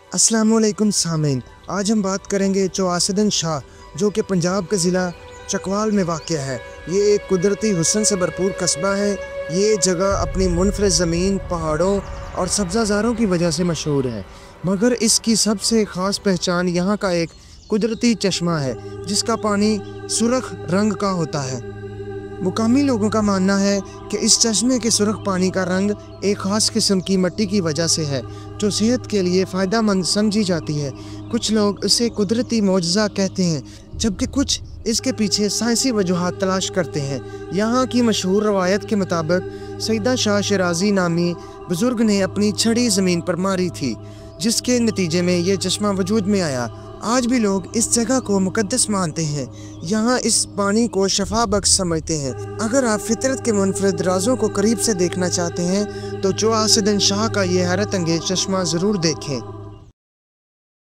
अस्सलामुअलैकुम सामीन, आज हम बात करेंगे चौआसदन शाह जो कि पंजाब के ज़िला चकवाल में वाक़या है। ये एक कुदरती हुस्न से भरपूर कस्बा है। ये जगह अपनी मुनफरद ज़मीन, पहाड़ों और सब्ज़ाज़ारों की वजह से मशहूर है, मगर इसकी सबसे ख़ास पहचान यहाँ का एक कुदरती चश्मा है जिसका पानी सुर्ख रंग का होता है। मुकामी लोगों का मानना है कि इस चश्मे के सुर्ख पानी का रंग एक ख़ास किस्म की मिट्टी की वजह से है जो सेहत के लिए फ़ायदेमंद समझी जाती है। कुछ लोग इसे कुदरती मौजज़ा कहते हैं, जबकि कुछ इसके पीछे साइंसी वजूहात तलाश करते हैं। यहाँ की मशहूर रवायत के मुताबिक सैयदा शाह शिराज़ी नामी बुज़ुर्ग ने अपनी छड़ी ज़मीन पर मारी थी, जिसके नतीजे में ये चश्मा वजूद में आया। आज भी लोग इस जगह को मुकद्दस मानते हैं, यहाँ इस पानी को शफा बख्श समझते हैं। अगर आप फितरत के मुनफरद राज़ों को करीब से देखना चाहते हैं तो चौआसदन शाह का ये हैरत अंगेज़ चश्मा ज़रूर देखें।